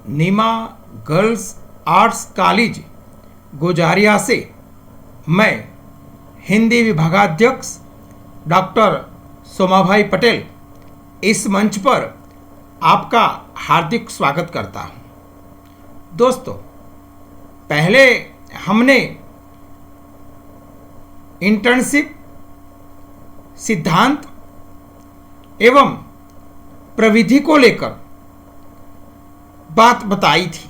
नीमा girls arts college गुजारिया से मैं हिंदी विभागाध्यक्ष डॉक्टर सोमाभाई पटेल इस मंच पर आपका हार्दिक स्वागत करता हूं। दोस्तों, पहले हमने इंटर्नशिप सिद्धांत एवं प्रविधि को लेकर बात बताई थी।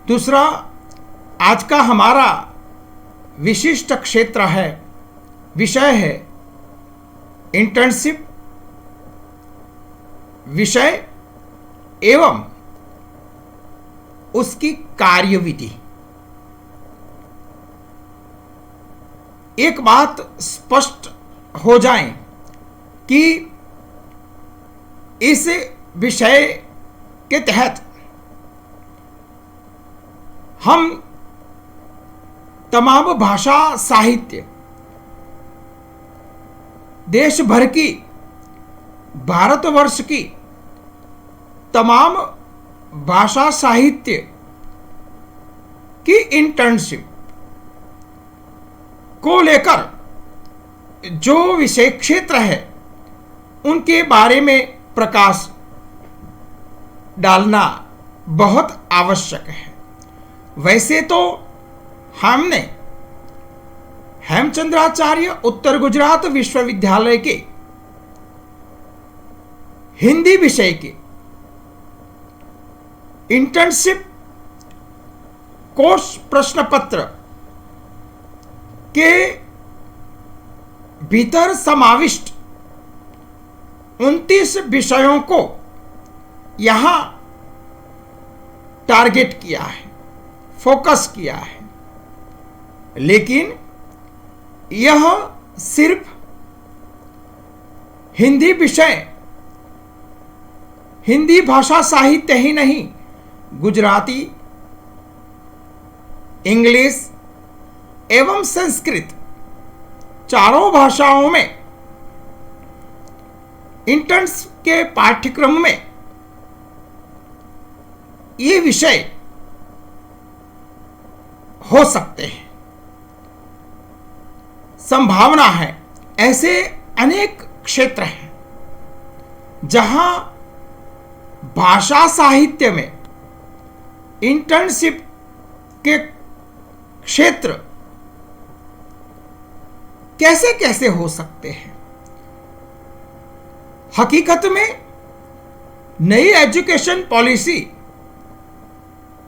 दूसरा, आज का हमारा विशिष्ट क्षेत्र है, विषय है इंटर्नशिप विषय एवं उसकी कार्यविधि। एक बात स्पष्ट हो जाए कि इस विषय के तहत हम तमाम भाषा साहित्य, देश भर की, भारतवर्ष की तमाम भाषा साहित्य की इंटर्नशिप को लेकर जो विषय क्षेत्र है उनके बारे में प्रकाश डालना बहुत आवश्यक है। वैसे तो हमने हेमचंद्राचार्य उत्तर गुजरात विश्वविद्यालय के हिंदी विषय के इंटर्नशिप कोर्स प्रश्न पत्र के भीतर समाविष्ट 29 विषयों को यहां टारगेट किया है, फोकस किया है। लेकिन यह सिर्फ हिंदी विषय, हिंदी भाषा साहित्य ही नहीं, गुजराती, इंग्लिश एवं संस्कृत चारों भाषाओं में इंटर्न्स के पाठ्यक्रम में ये विषय हो सकते हैं। संभावना है, ऐसे अनेक क्षेत्र हैं जहां भाषा साहित्य में इंटर्नशिप के क्षेत्र कैसे कैसे हो सकते हैं। हकीकत में नई एजुकेशन पॉलिसी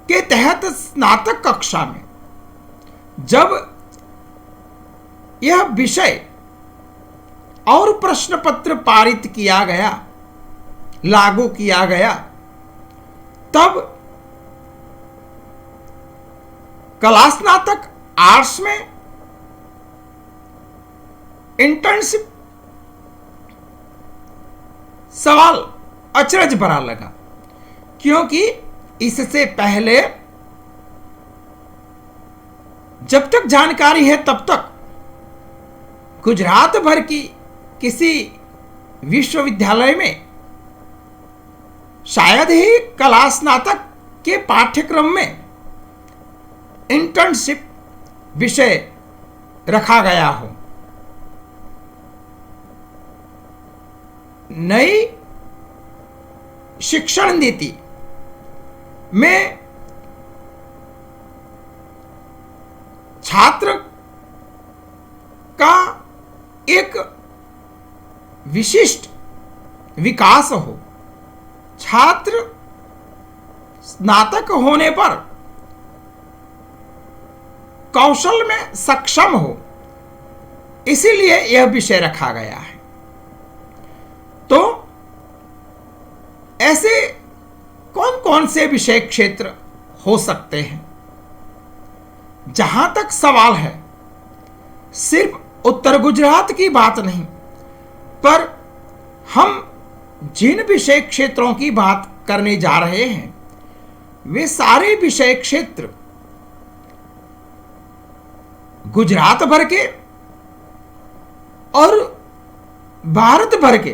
के तहत स्नातक कक्षा में जब यह विषय और प्रश्न पत्र पारित किया गया, लागू किया गया, तब कला स्नातक आर्ट्स में इंटर्नशिप सवाल अचरज भरा लगा, क्योंकि इससे पहले जब तक जानकारी है तब तक गुजरात भर की किसी विश्वविद्यालय में शायद ही कला स्नातक के पाठ्यक्रम में इंटर्नशिप विषय रखा गया हो। नई शिक्षण नीति में छात्र का एक विशिष्ट विकास हो, छात्र स्नातक होने पर कौशल में सक्षम हो, इसीलिए यह विषय रखा गया है। तो ऐसे कौन कौन से विषय क्षेत्र हो सकते हैं? जहां तक सवाल है, सिर्फ उत्तर गुजरात की बात नहीं, पर हम जिन विषय क्षेत्रों की बात करने जा रहे हैं वे सारे विषय क्षेत्र गुजरात भर के और भारत भर के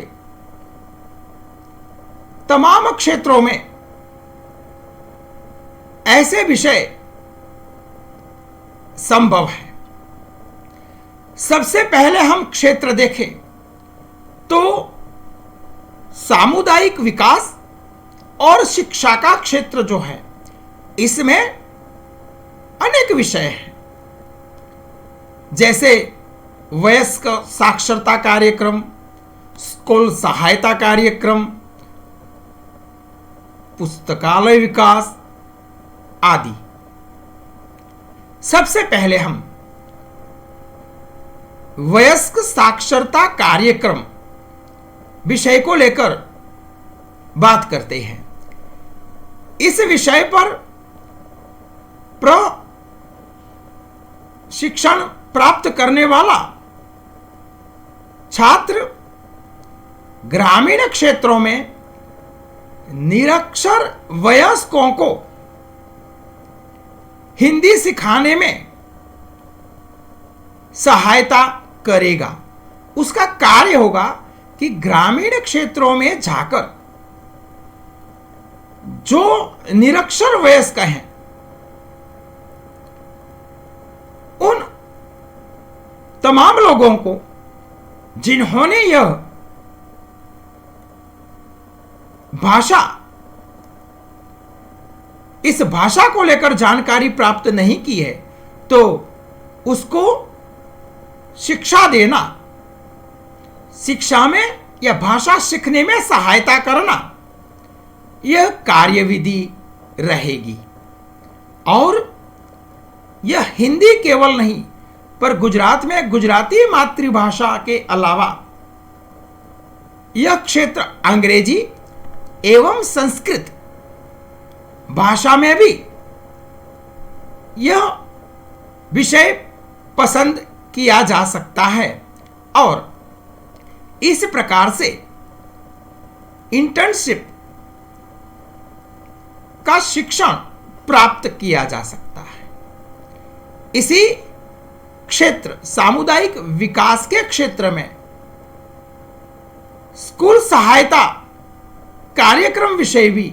तमाम क्षेत्रों में ऐसे विषय संभव है। सबसे पहले हम क्षेत्र देखें तो सामुदायिक विकास और शिक्षा का क्षेत्र जो है, इसमें अनेक विषय हैं, जैसे वयस्क साक्षरता कार्यक्रम, स्कूल सहायता कार्यक्रम, पुस्तकालय विकास आदि। सबसे पहले हम वयस्क साक्षरता कार्यक्रम विषय को लेकर बात करते हैं। इस विषय पर प्रशिक्षण प्राप्त करने वाला छात्र ग्रामीण क्षेत्रों में निरक्षर वयस्कों को हिंदी सिखाने में सहायता करेगा। उसका कार्य होगा कि ग्रामीण क्षेत्रों में जाकर जो निरक्षर वयस्क हैं, उन तमाम लोगों को जिन्होंने यह भाषा, इस भाषा को लेकर जानकारी प्राप्त नहीं की है, तो उसको शिक्षा देना, शिक्षा में या भाषा सीखने में सहायता करना, यह कार्यविधि रहेगी। और यह हिंदी केवल नहीं, पर गुजरात में गुजराती मातृभाषा के अलावा यह क्षेत्र अंग्रेजी एवं संस्कृत भाषा में भी यह विषय पसंद किया जा सकता है। और इस प्रकार से इंटर्नशिप का शिक्षण प्राप्त किया जा सकता है। इसी क्षेत्र सामुदायिक विकास के क्षेत्र में स्कूल सहायता कार्यक्रम विषय भी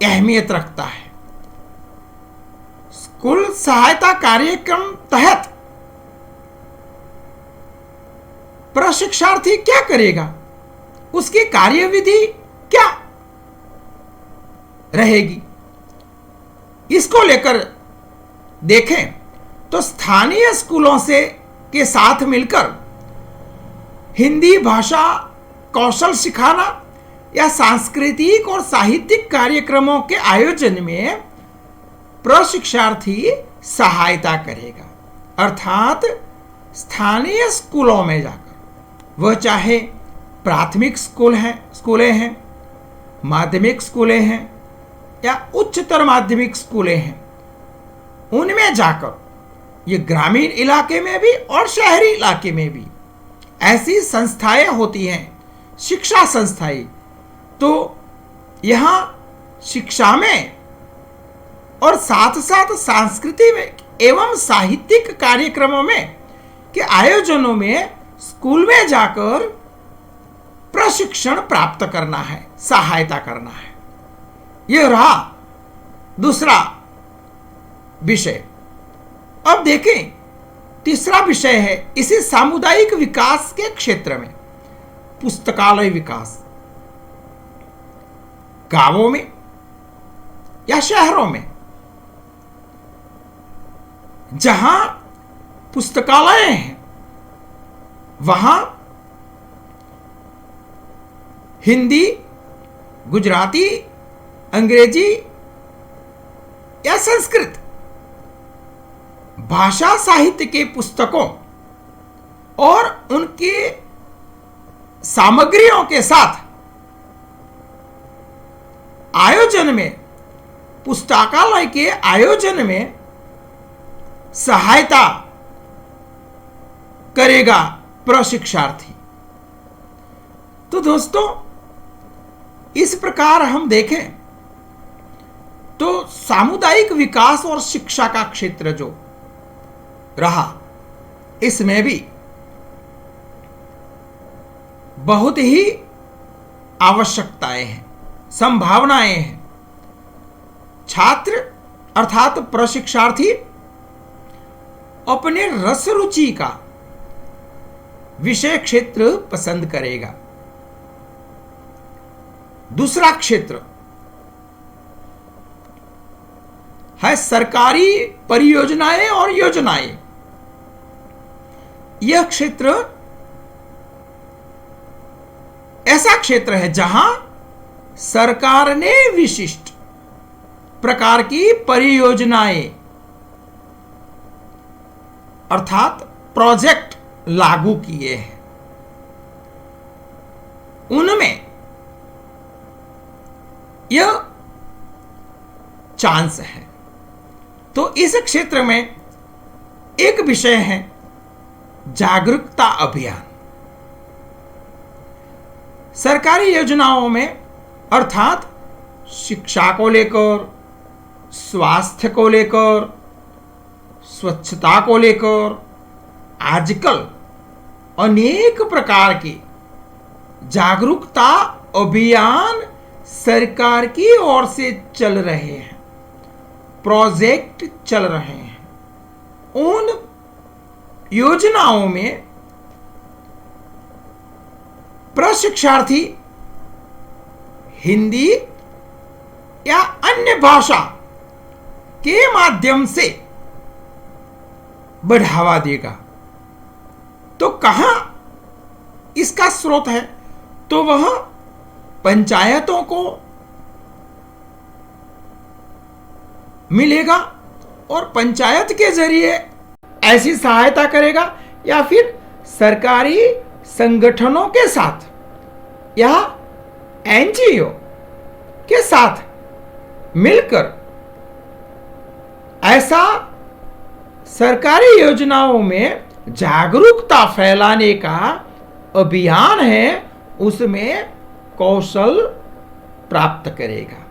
अहमियत रखता है। स्कूल सहायता कार्यक्रम तहत प्रशिक्षार्थी क्या करेगा, उसकी कार्यविधि क्या रहेगी, इसको लेकर देखें तो स्थानीय स्कूलों से के साथ मिलकर हिंदी भाषा कौशल सिखाना या सांस्कृतिक और साहित्यिक कार्यक्रमों के आयोजन में प्रशिक्षार्थी सहायता करेगा। अर्थात स्थानीय स्कूलों में जाकर, वह चाहे प्राथमिक स्कूलें हैं, माध्यमिक स्कूलें हैं या उच्चतर माध्यमिक स्कूलें हैं, उनमें जाकर, ये ग्रामीण इलाके में भी और शहरी इलाके में भी ऐसी संस्थाएं होती हैं, शिक्षा संस्थाएं, तो यहाँ शिक्षा में और साथ साथ सांस्कृतिक एवं साहित्यिक कार्यक्रमों में के आयोजनों में स्कूल में जाकर प्रशिक्षण प्राप्त करना है, सहायता करना है। यह रहा दूसरा विषय। अब देखें, तीसरा विषय है इसी सामुदायिक विकास के क्षेत्र में पुस्तकालय विकास। गांवों में या शहरों में जहां पुस्तकालय हैं, वहां हिंदी, गुजराती, अंग्रेजी या संस्कृत भाषा साहित्य के पुस्तकों और उनके सामग्रियों के साथ आयोजन में, पुस्तकालय के आयोजन में सहायता करेगा प्रशिक्षार्थी। तो दोस्तों, इस प्रकार हम देखें तो सामुदायिक विकास और शिक्षा का क्षेत्र जो रहा, इसमें भी बहुत ही आवश्यकताएं हैं, संभावनाएं हैं। छात्र अर्थात प्रशिक्षार्थी अपने रस रुचि का विषय क्षेत्र पसंद करेगा। दूसरा क्षेत्र है सरकारी परियोजनाएं और योजनाएं। यह क्षेत्र ऐसा क्षेत्र है जहां सरकार ने विशिष्ट प्रकार की परियोजनाएं अर्थात प्रोजेक्ट लागू किए हैं। उनमें यह चांस है। तो इस क्षेत्र में एक विषय है जागरूकता अभियान। सरकारी योजनाओं में अर्थात शिक्षा को लेकर, स्वास्थ्य को लेकर, स्वच्छता को लेकर आजकल अनेक प्रकार के जागरूकता अभियान सरकार की ओर से चल रहे हैं, प्रोजेक्ट चल रहे हैं। उन योजनाओं में प्रशिक्षार्थी हिंदी या अन्य भाषा के माध्यम से बढ़ावा देगा। तो कहां इसका स्रोत है? तो वह पंचायतों को मिलेगा और पंचायत के जरिए ऐसी सहायता करेगा, या फिर सरकारी संगठनों के साथ या एनजीओ के साथ मिलकर ऐसा सरकारी योजनाओं में जागरूकता फैलाने का अभियान है, उसमें कौशल प्राप्त करेगा।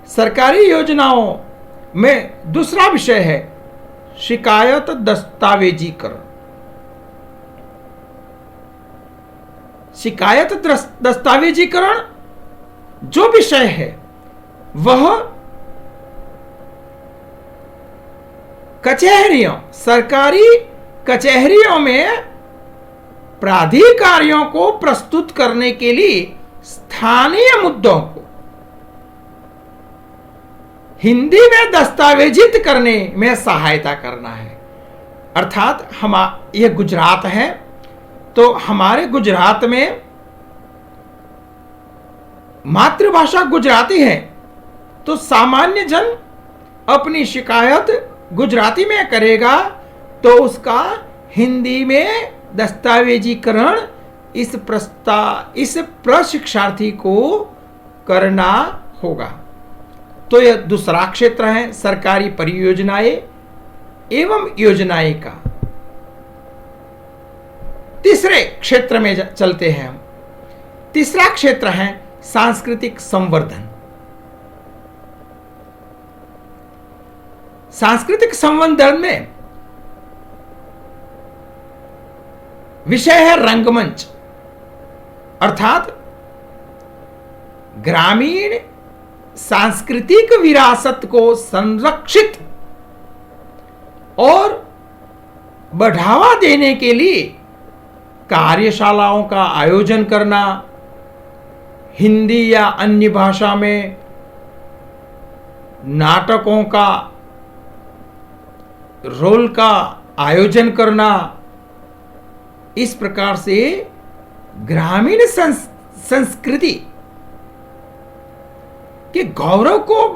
सरकारी योजनाओं में दूसरा विषय है शिकायत दस्तावेजीकरण। शिकायत दस्तावेजीकरण जो विषय है वह कचहरियों, सरकारी कचहरियों में प्राधिकारियों को प्रस्तुत करने के लिए स्थानीय मुद्दों को हिंदी में दस्तावेजित करने में सहायता करना है। अर्थात यह गुजरात है, तो हमारे गुजरात में मातृभाषा गुजराती है, तो सामान्य जन अपनी शिकायत गुजराती में करेगा, तो उसका हिंदी में दस्तावेजीकरण इस प्रशिक्षार्थी को करना होगा। तो यह दूसरा क्षेत्र है सरकारी परियोजनाएं एवं योजनाएं का। तीसरे क्षेत्र में चलते हैं हम। तीसरा क्षेत्र है सांस्कृतिक संवर्धन। सांस्कृतिक संवर्धन में विषय है रंगमंच, अर्थात ग्रामीण सांस्कृतिक विरासत को संरक्षित और बढ़ावा देने के लिए कार्यशालाओं का आयोजन करना, हिंदी या अन्य भाषा में नाटकों का रोल का आयोजन करना, इस प्रकार से ग्रामीण संस्कृति के गौरव को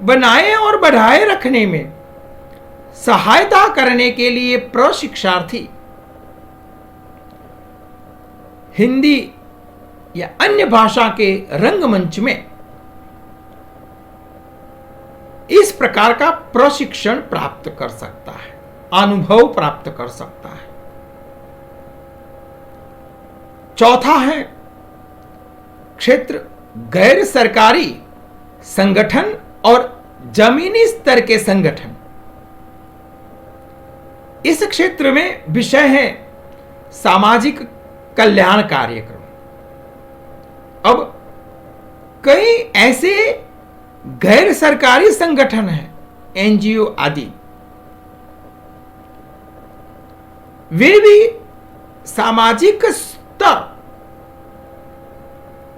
बनाए और बढ़ाए रखने में सहायता करने के लिए प्रशिक्षार्थी हिंदी या अन्य भाषा के रंगमंच में इस प्रकार का प्रशिक्षण प्राप्त कर सकता है, अनुभव प्राप्त कर सकता है। चौथा है क्षेत्र गैर सरकारी संगठन और जमीनी स्तर के संगठन। इस क्षेत्र में विषय है सामाजिक कल्याण कार्यक्रम। अब कई ऐसे गैर सरकारी संगठन है, एनजीओ आदि, वे भी सामाजिक स्तर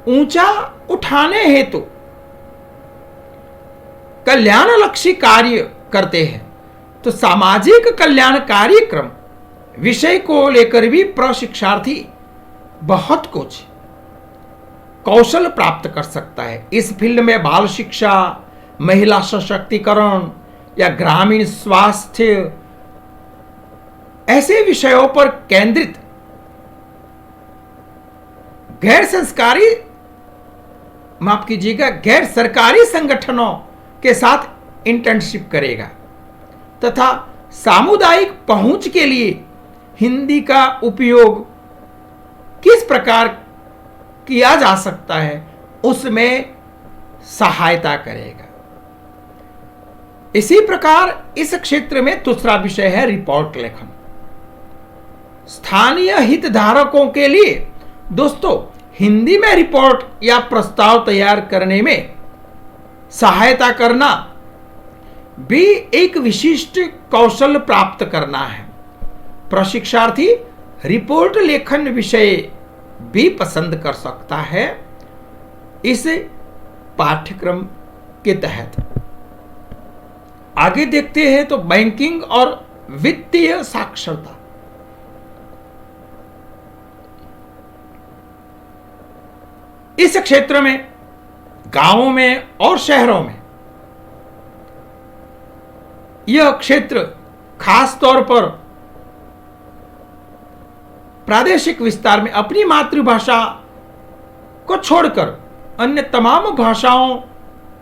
ऊंचा उठाने हेतु कल्याणलक्षी कार्य करते हैं। तो सामाजिक कल्याण कार्यक्रम विषय को लेकर भी प्रशिक्षार्थी बहुत कुछ कौशल प्राप्त कर सकता है। इस फील्ड में बाल शिक्षा, महिला सशक्तिकरण या ग्रामीण स्वास्थ्य ऐसे विषयों पर केंद्रित गैर सरकारी संगठनों के साथ इंटर्नशिप करेगा तथा सामुदायिक पहुंच के लिए हिंदी का उपयोग किस प्रकार किया जा सकता है उसमें सहायता करेगा। इसी प्रकार इस क्षेत्र में दूसरा विषय है रिपोर्ट लेखन। स्थानीय हितधारकों के लिए दोस्तों हिंदी में रिपोर्ट या प्रस्ताव तैयार करने में सहायता करना भी एक विशिष्ट कौशल प्राप्त करना है। प्रशिक्षार्थी रिपोर्ट लेखन विषय भी पसंद कर सकता है इस पाठ्यक्रम के तहत। आगे देखते हैं तो बैंकिंग और वित्तीय साक्षरता। इस क्षेत्र में गांवों में और शहरों में यह क्षेत्र खास तौर पर प्रादेशिक विस्तार में अपनी मातृभाषा को छोड़कर अन्य तमाम भाषाओं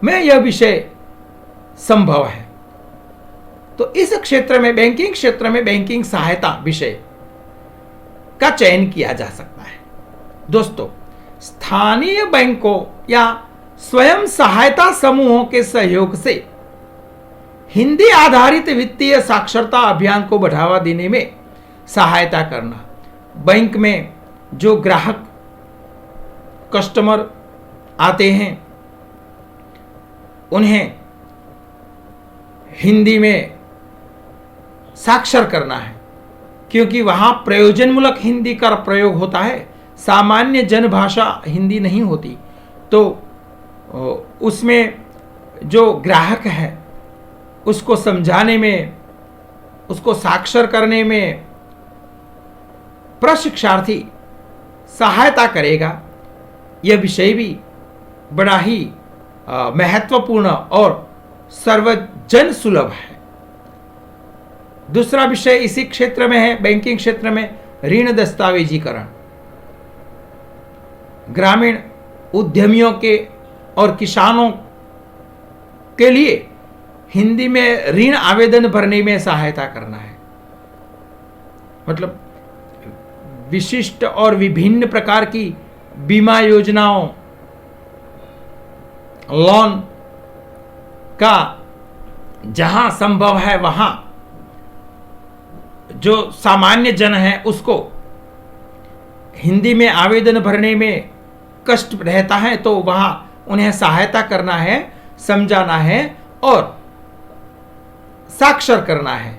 में यह विषय संभव है। तो इस क्षेत्र में बैंकिंग क्षेत्र में बैंकिंग सहायता विषय का चयन किया जा सकता है। दोस्तों स्थानीय बैंकों या स्वयं सहायता समूहों के सहयोग से हिंदी आधारित वित्तीय साक्षरता अभियान को बढ़ावा देने में सहायता करना। बैंक में जो ग्राहक कस्टमर आते हैं उन्हें हिंदी में साक्षर करना है, क्योंकि वहाँ प्रयोजनमूलक हिंदी का प्रयोग होता है, सामान्य जनभाषा हिंदी नहीं होती। तो उसमें जो ग्राहक है उसको समझाने में, उसको साक्षर करने में प्रशिक्षार्थी सहायता करेगा। यह विषय भी बड़ा ही महत्वपूर्ण और सर्वजन सुलभ है। दूसरा विषय इसी क्षेत्र में है, बैंकिंग क्षेत्र में ऋण दस्तावेजीकरण। ग्रामीण उद्यमियों के और किसानों के लिए हिंदी में ऋण आवेदन भरने में सहायता करना है। मतलब विशिष्ट और विभिन्न प्रकार की बीमा योजनाओं, लोन का जहां संभव है वहां जो सामान्य जन है उसको हिंदी में आवेदन भरने में कष्ट रहता है, तो वहां उन्हें सहायता करना है, समझाना है और साक्षर करना है।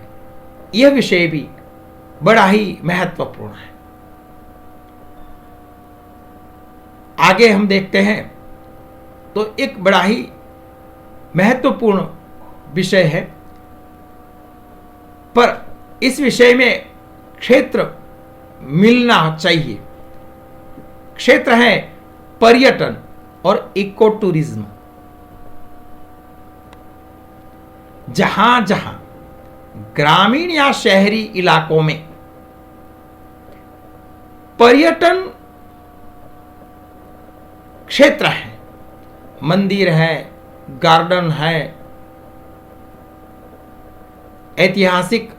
यह विषय भी बड़ा ही महत्वपूर्ण है। आगे हम देखते हैं तो एक बड़ा ही महत्वपूर्ण विषय है, पर इस विषय में क्षेत्र मिलना चाहिए। क्षेत्र है पर्यटन और इको टूरिज्म। जहां जहां ग्रामीण या शहरी इलाकों में पर्यटन क्षेत्र है, मंदिर है, गार्डन है, ऐतिहासिक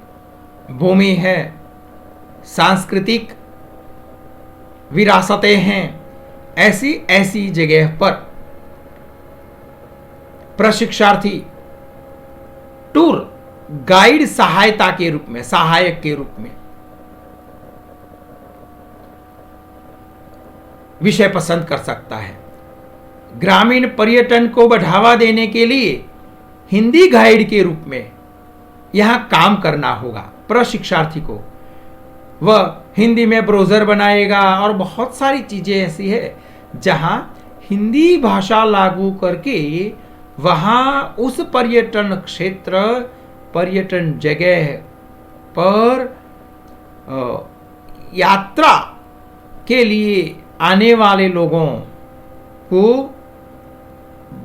भूमि है, सांस्कृतिक विरासतें हैं, ऐसी जगह पर प्रशिक्षार्थी टूर गाइड सहायता के रूप में, सहायक के रूप में विषय पसंद कर सकता है। ग्रामीण पर्यटन को बढ़ावा देने के लिए हिंदी गाइड के रूप में यहाँ काम करना होगा प्रशिक्षार्थी को। वह हिंदी में ब्राउज़र बनाएगा और बहुत सारी चीज़ें ऐसी है जहाँ हिंदी भाषा लागू करके वहाँ उस पर्यटन क्षेत्र, पर्यटन जगह पर यात्रा के लिए आने वाले लोगों को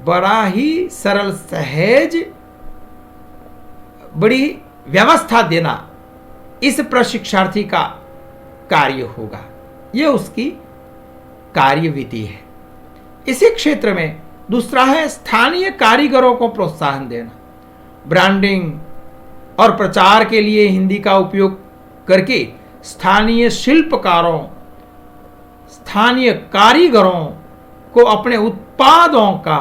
बड़ा ही सरल सहज बड़ी व्यवस्था देना इस प्रशिक्षार्थी का कार्य होगा। यह उसकी कार्यविधि है। इसी क्षेत्र में दूसरा है स्थानीय कारीगरों को प्रोत्साहन देना। ब्रांडिंग और प्रचार के लिए हिंदी का उपयोग करके स्थानीय शिल्पकारों, स्थानीय कारीगरों को अपने उत्पादों का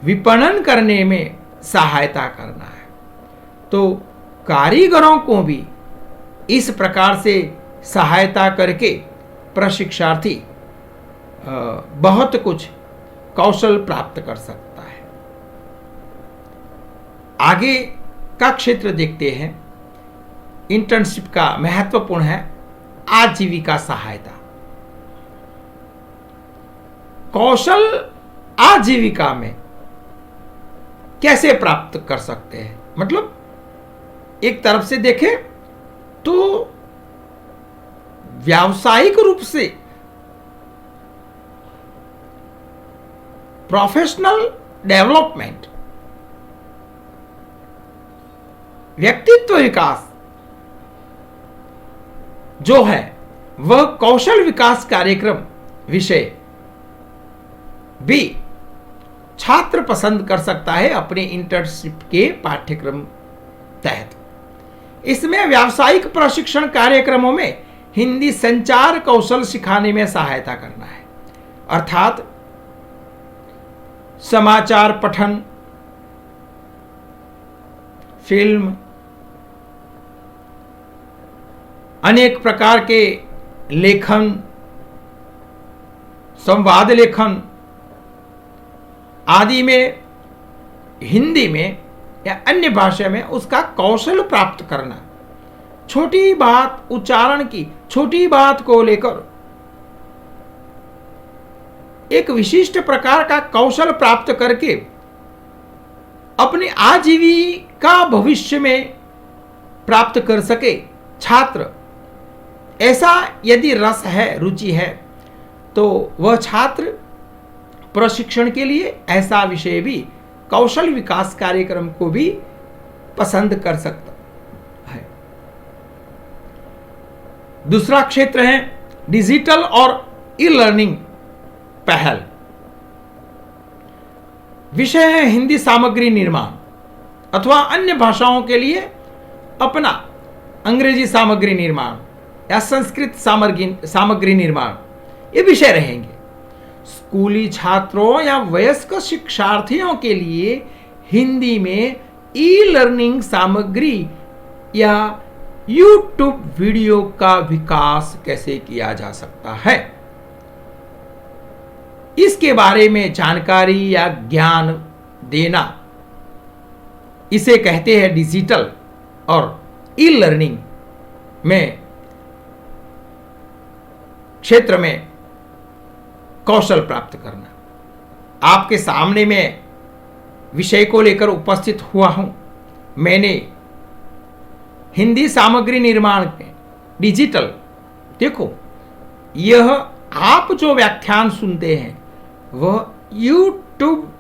विपणन करने में सहायता करना है। तो कारीगरों को भी इस प्रकार से सहायता करके प्रशिक्षार्थी बहुत कुछ कौशल प्राप्त कर सकता है। आगे का क्षेत्र देखते हैं। इंटर्नशिप का महत्वपूर्ण है आजीविका सहायता। कौशल आजीविका में कैसे प्राप्त कर सकते हैं? मतलब एक तरफ से देखें तो व्यावसायिक रूप से प्रोफेशनल डेवलपमेंट, व्यक्तित्व विकास जो है वह कौशल विकास कार्यक्रम विषय भी छात्र पसंद कर सकता है अपने इंटर्नशिप के पाठ्यक्रम तहत। इसमें व्यावसायिक प्रशिक्षण कार्यक्रमों में हिंदी संचार कौशल सिखाने में सहायता करना है, अर्थात समाचार पठन, फिल्म, अनेक प्रकार के लेखन, संवाद लेखन आदि में हिंदी में या अन्य भाषा में उसका कौशल प्राप्त करना। छोटी बात, उच्चारण की छोटी बात को लेकर एक विशिष्ट प्रकार का कौशल प्राप्त करके अपनी आजीविका भविष्य में प्राप्त कर सके छात्र, ऐसा यदि रस है, रुचि है, तो वह छात्र प्रशिक्षण के लिए ऐसा विषय भी, कौशल विकास कार्यक्रम को भी पसंद कर सकता है। दूसरा क्षेत्र है डिजिटल और ई लर्निंग पहल। विषय है हिंदी सामग्री निर्माण अथवा अन्य भाषाओं के लिए अपना अंग्रेजी सामग्री निर्माण या संस्कृत सामग्री निर्माण, ये विषय रहेंगे। स्कूली छात्रों या वयस्क शिक्षार्थियों के लिए हिंदी में ई लर्निंग सामग्री या यूट्यूब वीडियो का विकास कैसे किया जा सकता है, इसके बारे में जानकारी या ज्ञान देना, इसे कहते हैं डिजिटल और ई लर्निंग में क्षेत्र में कौशल प्राप्त करना। आपके सामने में विषय को लेकर उपस्थित हुआ हूं। मैंने हिंदी सामग्री निर्माण में डिजिटल, देखो यह आप जो व्याख्यान सुनते हैं वह यूट्यूब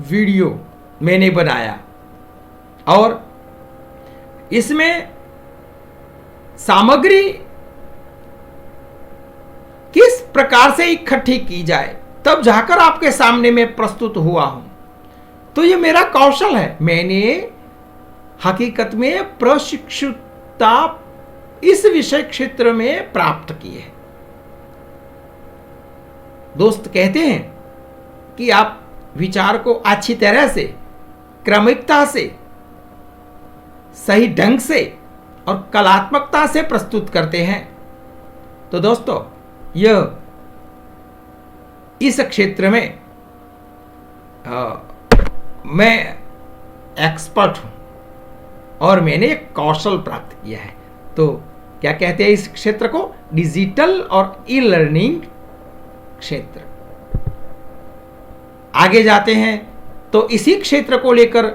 वीडियो मैंने बनाया और इसमें सामग्री किस प्रकार से इकट्ठी की जाए तब जाकर आपके सामने में प्रस्तुत हुआ हूं। तो यह मेरा कौशल है। मैंने हकीकत में प्रशिक्षुता इस विषय क्षेत्र में प्राप्त की है। दोस्त कहते हैं कि आप विचार को अच्छी तरह से, क्रमिकता से, सही ढंग से और कलात्मकता से प्रस्तुत करते हैं। तो दोस्तों, यह इस क्षेत्र में मैं एक्सपर्ट हूं और मैंने एक कौशल प्राप्त किया है। तो क्या कहते हैं इस क्षेत्र को? डिजिटल और ई लर्निंग क्षेत्र। आगे जाते हैं तो इसी क्षेत्र को लेकर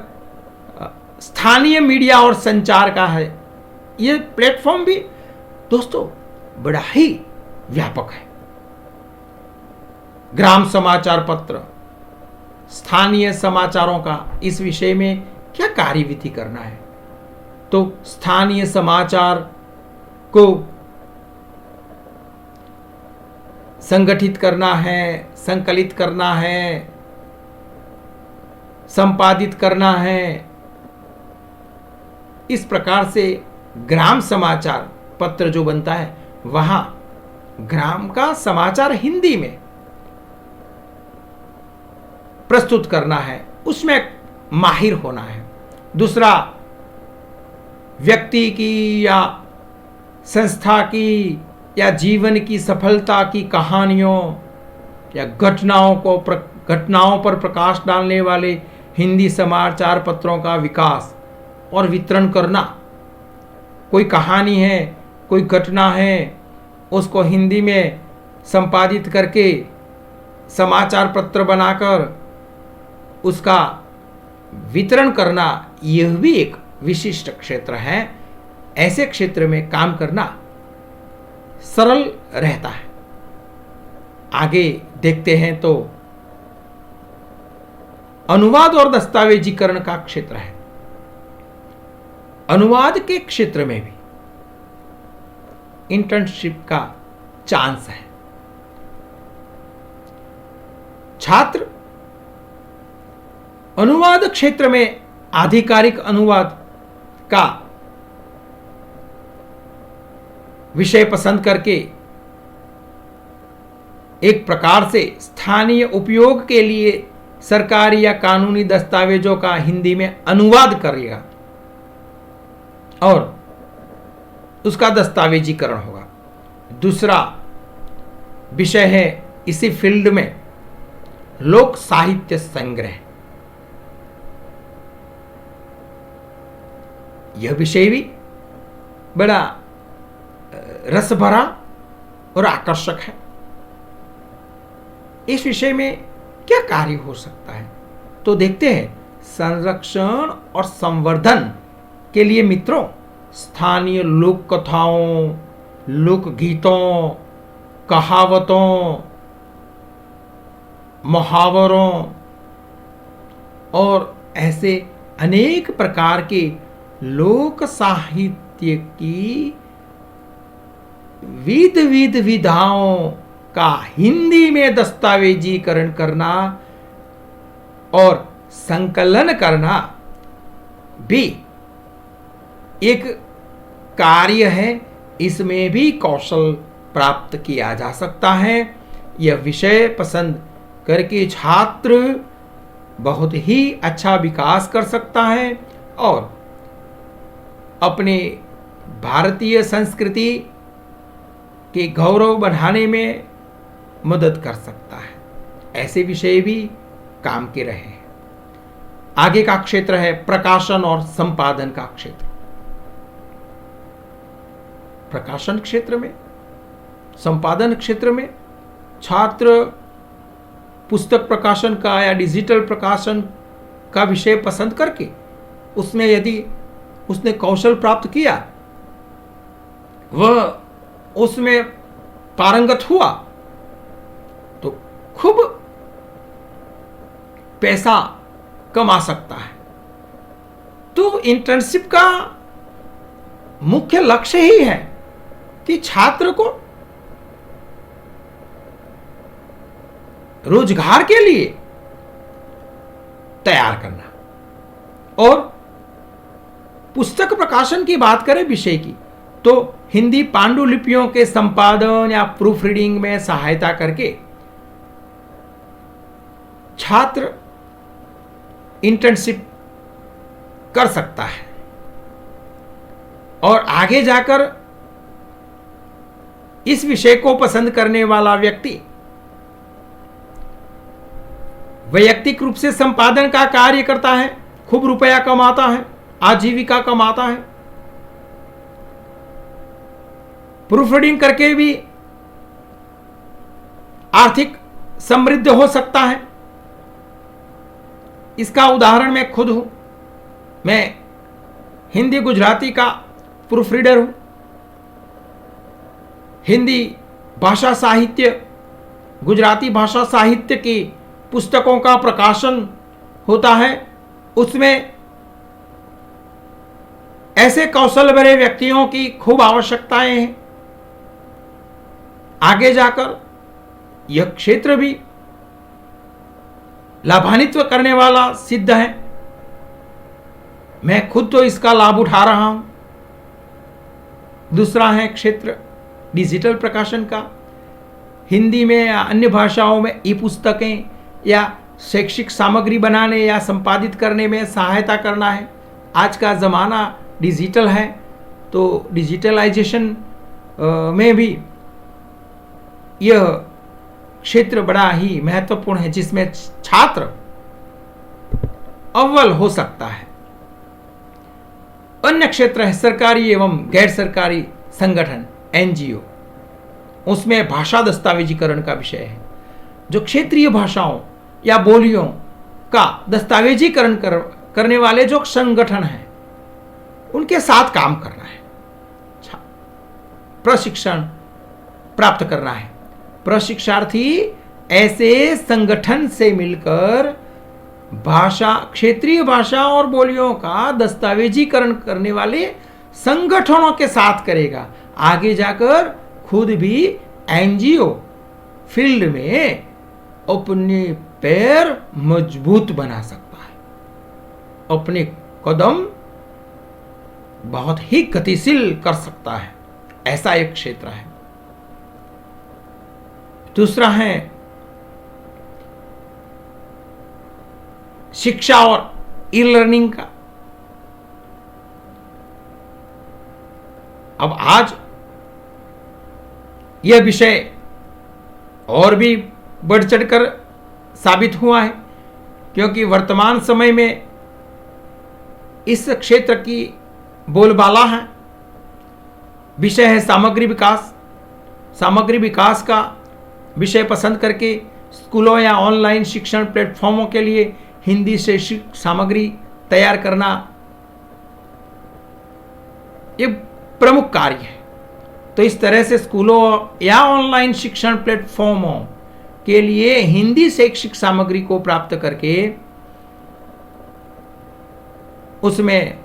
स्थानीय मीडिया और संचार का है ये प्लेटफॉर्म भी दोस्तों बड़ा ही व्यापक है। ग्राम समाचार पत्र, स्थानीय समाचारों का इस विषय में क्या कार्यविधि करना है? तो स्थानीय समाचार को संगठित करना है, संकलित करना है, संपादित करना है। इस प्रकार से ग्राम समाचार पत्र जो बनता है वहां ग्राम का समाचार हिंदी में प्रस्तुत करना है, उसमें माहिर होना है। दूसरा, व्यक्ति की या संस्था की या जीवन की सफलता की कहानियों या घटनाओं पर प्रकाश डालने वाले हिंदी समाचार पत्रों का विकास और वितरण करना। कोई कहानी है, कोई घटना है, उसको हिंदी में संपादित करके समाचार पत्र बनाकर उसका वितरण करना, यह भी एक विशिष्ट क्षेत्र है। ऐसे क्षेत्र में काम करना सरल रहता है। आगे देखते हैं तो अनुवाद और दस्तावेजीकरण का क्षेत्र है। अनुवाद के क्षेत्र में भी इंटर्नशिप का चांस है। छात्र अनुवाद क्षेत्र में आधिकारिक अनुवाद का विषय पसंद करके एक प्रकार से स्थानीय उपयोग के लिए सरकारी या कानूनी दस्तावेजों का हिंदी में अनुवाद करेगा और उसका दस्तावेजीकरण होगा। दूसरा विषय है इसी फील्ड में लोक साहित्य संग्रह। यह विषय भी बड़ा रस भरा और आकर्षक है। इस विषय में क्या कार्य हो सकता है? तो देखते हैं। संरक्षण और संवर्धन के लिए मित्रों, स्थानीय लोक कथाओं, लोक गीतों, कहावतों, मुहावरों और ऐसे अनेक प्रकार के लोक साहित्य की विध विधाओं का हिंदी में दस्तावेजीकरण करना और संकलन करना भी एक कार्य है। इसमें भी कौशल प्राप्त किया जा सकता है। यह विषय पसंद करके छात्र बहुत ही अच्छा विकास कर सकता है और अपने भारतीय संस्कृति के गौरव बढ़ाने में मदद कर सकता है। ऐसे विषय भी काम के रहे हैं। आगे का क्षेत्र है प्रकाशन और संपादन का क्षेत्र। प्रकाशन क्षेत्र में, संपादन क्षेत्र में छात्र पुस्तक प्रकाशन का या डिजिटल प्रकाशन का विषय पसंद करके उसमें यदि उसने कौशल प्राप्त किया, वह उसमें पारंगत हुआ तो खूब पैसा कमा सकता है। तो इंटर्नशिप का मुख्य लक्ष्य ही है कि छात्र को रोजगार के लिए तैयार करना। और पुस्तक प्रकाशन की बात करें विषय की, तो हिंदी पांडुलिपियों के संपादन या प्रूफ रीडिंग में सहायता करके छात्र इंटर्नशिप कर सकता है और आगे जाकर इस विषय को पसंद करने वाला व्यक्ति वैयक्तिक रूप से संपादन का कार्य करता है, खूब रुपया कमाता है, आजीविका कमाता है। प्रूफ रीडिंग करके भी आर्थिक समृद्ध हो सकता है। इसका उदाहरण मैं खुद हूं। मैं हिंदी गुजराती का प्रूफ रीडर हूं। हिंदी भाषा साहित्य, गुजराती भाषा साहित्य की पुस्तकों का प्रकाशन होता है। उसमें ऐसे कौशल भरे व्यक्तियों की खूब आवश्यकताएं हैं। आगे जाकर यह क्षेत्र भी लाभान्वित करने वाला सिद्ध है। मैं खुद तो इसका लाभ उठा रहा हूं। दूसरा है क्षेत्र डिजिटल प्रकाशन का। हिंदी में या अन्य भाषाओं में ई पुस्तकें या शैक्षिक सामग्री बनाने या संपादित करने में सहायता करना है। आज का ज़माना डिजिटल है, तो डिजिटलाइजेशन में भी यह क्षेत्र बड़ा ही महत्वपूर्ण है, जिसमें छात्र अव्वल हो सकता है। अन्य क्षेत्र है सरकारी एवं गैर सरकारी संगठन, एनजीओ। उसमें भाषा दस्तावेजीकरण का विषय है। जो क्षेत्रीय भाषाओं या बोलियों का दस्तावेजीकरण करने वाले जो संगठन हैं, उनके साथ काम करना है, प्रशिक्षण प्राप्त करना है। प्रशिक्षार्थी ऐसे संगठन से मिलकर भाषा, क्षेत्रीय भाषा और बोलियों का दस्तावेजीकरण करने वाले संगठनों के साथ करेगा। आगे जाकर खुद भी एनजीओ फील्ड में अपने पैर मजबूत बना सकता है, अपने कदम बहुत ही गतिशील कर सकता है। ऐसा एक क्षेत्र है। दूसरा है शिक्षा और ई लर्निंग का। अब आज यह विषय और भी बढ़ चढ़कर साबित हुआ है, क्योंकि वर्तमान समय में इस क्षेत्र की बोलबाला है। विषय है सामग्री विकास। सामग्री विकास का विषय पसंद करके स्कूलों या ऑनलाइन शिक्षण प्लेटफॉर्मों के लिए हिंदी शैक्षिक सामग्री तैयार करना एक प्रमुख कार्य है। तो इस तरह से स्कूलों या ऑनलाइन शिक्षण प्लेटफॉर्मों के लिए हिंदी शैक्षिक सामग्री को प्राप्त करके उसमें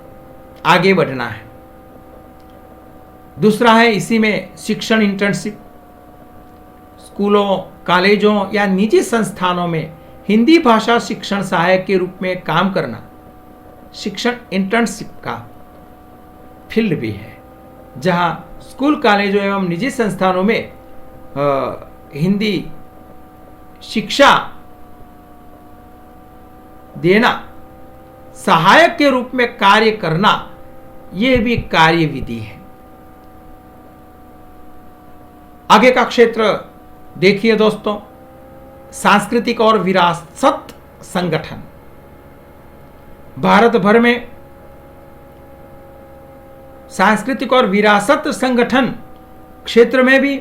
आगे बढ़ना है। दूसरा है इसी में शिक्षण इंटर्नशिप। स्कूलों, कॉलेजों या निजी संस्थानों में हिंदी भाषा शिक्षण सहायक के रूप में काम करना शिक्षण इंटर्नशिप का फील्ड भी है, जहां स्कूल, कॉलेजों एवं निजी संस्थानों में हिंदी शिक्षा देना, सहायक के रूप में कार्य करना, यह भी कार्य विधि है। आगे का क्षेत्र देखिए दोस्तों, सांस्कृतिक और विरासत संगठन। भारत भर में सांस्कृतिक और विरासत संगठन क्षेत्र में भी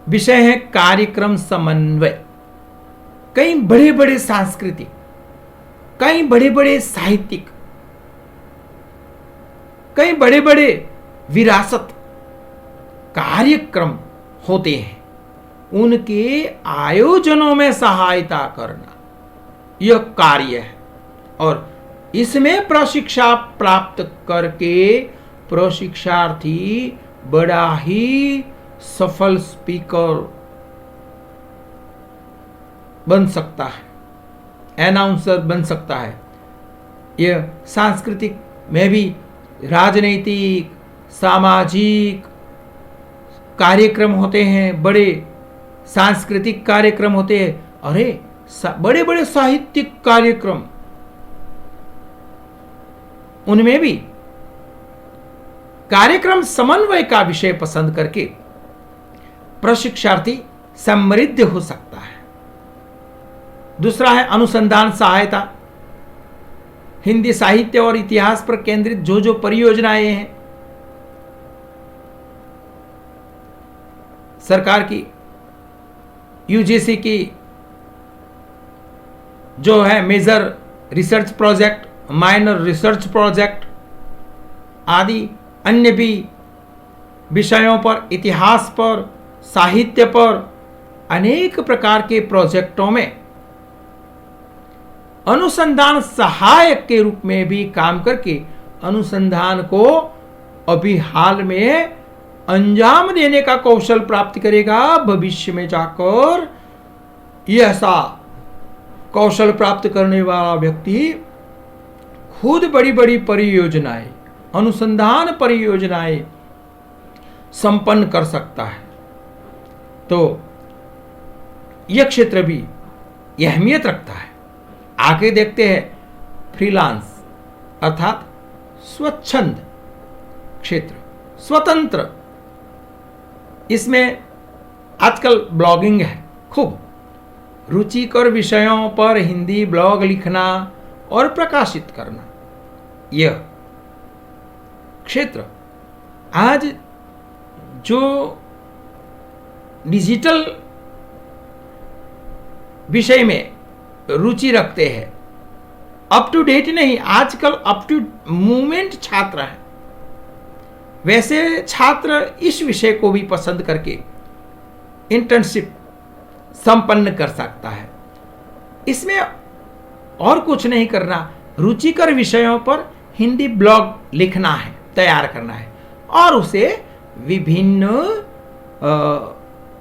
विषय है कार्यक्रम समन्वय। कई बड़े बड़े सांस्कृतिक, कई बड़े बड़े साहित्यिक, कई बड़े बड़े विरासत कार्यक्रम होते हैं। उनके आयोजनों में सहायता करना यह कार्य है, और इसमें प्रशिक्षण प्राप्त करके प्रशिक्षार्थी बड़ा ही सफल स्पीकर बन सकता है, अनाउंसर बन सकता है। यह सांस्कृतिक में भी राजनीतिक, सामाजिक कार्यक्रम होते हैं, बड़े सांस्कृतिक कार्यक्रम होते हैं, अरे बड़े बड़े साहित्यिक कार्यक्रम, उनमें भी कार्यक्रम समन्वय का विषय पसंद करके प्रशिक्षार्थी समृद्ध हो सकता है। दूसरा है अनुसंधान सहायता, हिंदी साहित्य और इतिहास पर केंद्रित जो जो परियोजनाएं हैं सरकार की, यूजीसी की जो है major research project, minor research project आदि अन्य भी विषयों पर, इतिहास पर, साहित्य पर अनेक प्रकार के प्रोजेक्टों में अनुसंधान सहायक के रूप में भी काम करके अनुसंधान को अभी हाल में अंजाम देने का कौशल प्राप्त करेगा। भविष्य में जाकर यह ऐसा कौशल प्राप्त करने वाला व्यक्ति खुद बड़ी बड़ी परियोजनाएं, अनुसंधान परियोजनाएं संपन्न कर सकता है। तो यह क्षेत्र भी यह अहमियत रखता है। आगे देखते हैं फ्रीलांस अर्थात स्वच्छंद क्षेत्र, स्वतंत्र। इसमें आजकल ब्लॉगिंग है खूब, रुचिकर विषयों पर हिंदी ब्लॉग लिखना और प्रकाशित करना। यह क्षेत्र आज जो डिजिटल विषय में रुचि रखते हैं, अप टू डेट नहीं, आजकल अप टू मूवमेंट छात्र हैं, वैसे छात्र इस विषय को भी पसंद करके इंटर्नशिप संपन्न कर सकता है। इसमें और कुछ नहीं करना, रुचिकर विषयों पर हिंदी ब्लॉग लिखना है, तैयार करना है और उसे विभिन्न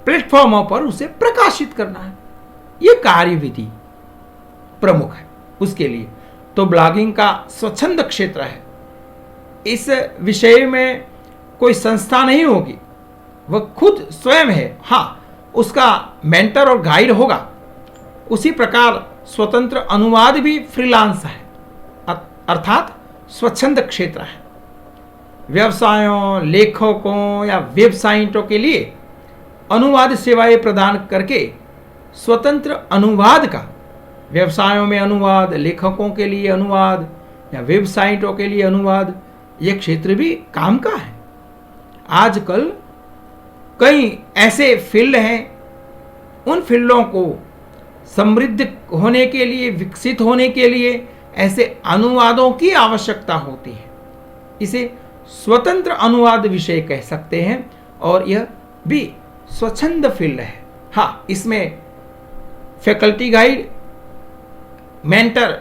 प्लेटफॉर्मों पर उसे प्रकाशित करना है। यह कार्यविधि प्रमुख है उसके लिए। तो ब्लॉगिंग का स्वच्छंद क्षेत्र है। इस विषय में कोई संस्था नहीं होगी, वह खुद स्वयं है। हाँ, उसका मेंटर और गाइड होगा। उसी प्रकार स्वतंत्र अनुवाद भी फ्रीलांस है अर्थात स्वच्छंद क्षेत्र है। व्यवसायों, लेखकों या वेबसाइटों के लिए अनुवाद सेवाएं प्रदान करके स्वतंत्र अनुवाद का, व्यवसायों में अनुवाद, लेखकों के लिए अनुवाद या वेबसाइटों के लिए अनुवाद, यह क्षेत्र भी काम का है। आजकल कई ऐसे फील्ड हैं, उन फील्डों को समृद्ध होने के लिए, विकसित होने के लिए ऐसे अनुवादों की आवश्यकता होती है। इसे स्वतंत्र अनुवाद विषय कह सकते हैं और यह भी स्वच्छंद फील्ड है। हाँ, इसमें फैकल्टी गाइड, मेंटर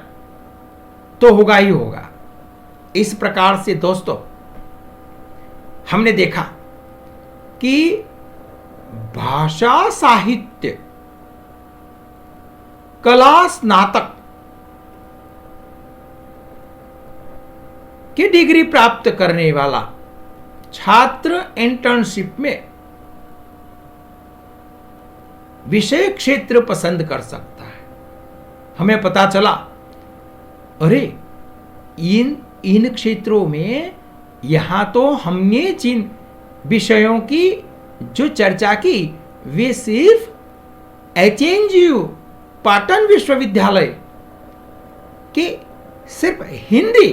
तो होगा ही होगा। इस प्रकार से दोस्तों हमने देखा कि भाषा साहित्य कला स्नातक की डिग्री प्राप्त करने वाला छात्र इंटर्नशिप में विषय क्षेत्र पसंद कर सकता है। हमें पता चला, अरे इन क्षेत्रों में यहां तो हमने जिन विषयों की जो चर्चा की वे सिर्फ एचएनजीयू पाटन विश्वविद्यालय के सिर्फ हिंदी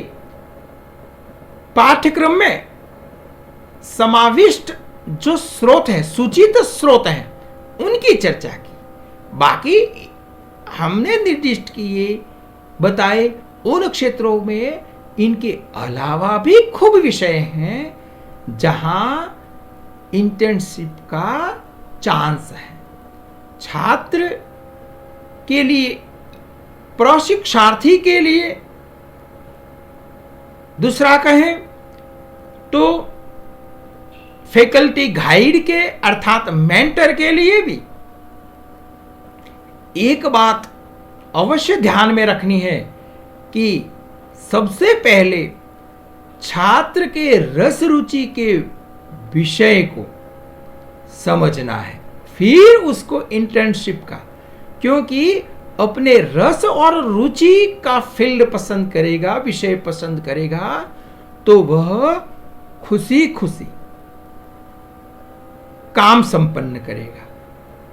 पाठ्यक्रम में समाविष्ट जो स्रोत है, सूचित स्रोत हैं, उनकी चर्चा की। बाकी हमने निर्दिष्ट किए, बताए उन क्षेत्रों में इनके अलावा भी खूब विषय हैं जहां इंटर्नशिप का चांस है। छात्र के लिए, प्रशिक्षार्थी के लिए, दूसरा कहें तो फैकल्टी गाइड के अर्थात मेंटर के लिए भी एक बात अवश्य ध्यान में रखनी है कि सबसे पहले छात्र के रस रुचि के विषय को समझना है, फिर उसको इंटर्नशिप का, क्योंकि अपने रस और रुचि का फील्ड पसंद करेगा, विषय पसंद करेगा, तो वह खुशी खुशी काम संपन्न करेगा।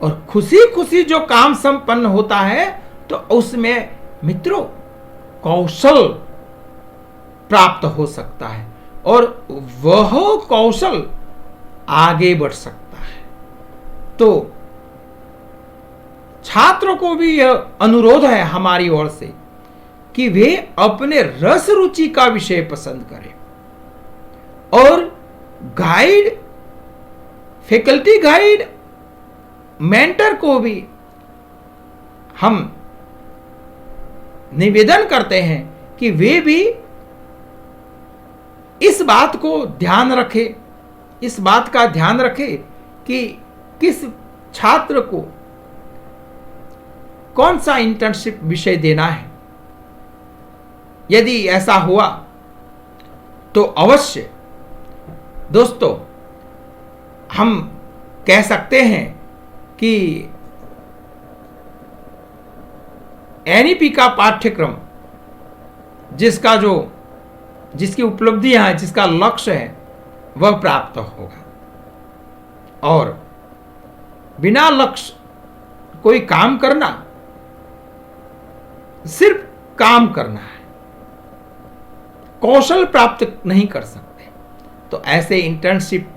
और खुशी खुशी जो काम संपन्न होता है तो उसमें मित्रों कौशल प्राप्त हो सकता है और वह कौशल आगे बढ़ सकता है। तो छात्रों को भी यह अनुरोध है हमारी ओर से कि वे अपने रस रुचि का विषय पसंद करें और गाइड, फैकल्टी गाइड, मेंटर को भी हम निवेदन करते हैं कि वे भी इस बात को ध्यान रखें, इस बात का ध्यान रखें कि किस छात्र को कौन सा इंटर्नशिप विषय देना है। यदि ऐसा हुआ तो अवश्य दोस्तों हम कह सकते हैं कि एनईपी का पाठ्यक्रम जिसकी उपलब्धियां हैं, जिसका लक्ष्य है, वह प्राप्त होगा। और बिना लक्ष्य कोई काम करना सिर्फ काम करना है, कौशल प्राप्त नहीं कर सकते। तो ऐसे इंटर्नशिप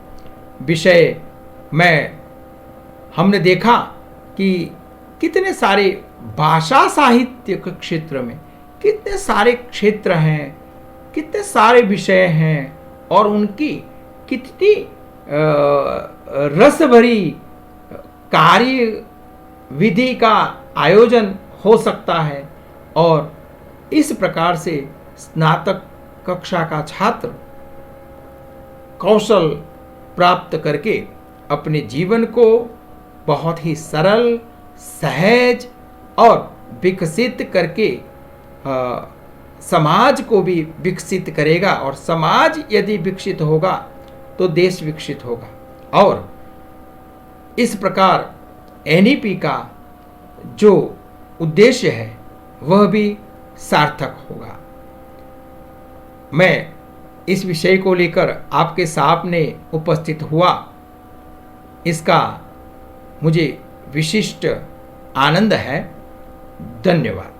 विषय में हमने देखा कि कितने सारे भाषा साहित्य के क्षेत्र में कितने सारे क्षेत्र हैं, कितने सारे विषय हैं और उनकी कितनी रस भरी कार्य विधि का आयोजन हो सकता है। और इस प्रकार से स्नातक कक्षा का छात्र कौशल प्राप्त करके अपने जीवन को बहुत ही सरल, सहज और विकसित करके समाज को भी विकसित करेगा। और समाज यदि विकसित होगा तो देश विकसित होगा। और इस प्रकार एनईपी का जो उद्देश्य है वह भी सार्थक होगा। मैं इस विषय को लेकर आपके सामने उपस्थित हुआ, इसका मुझे विशिष्ट आनंद है। धन्यवाद।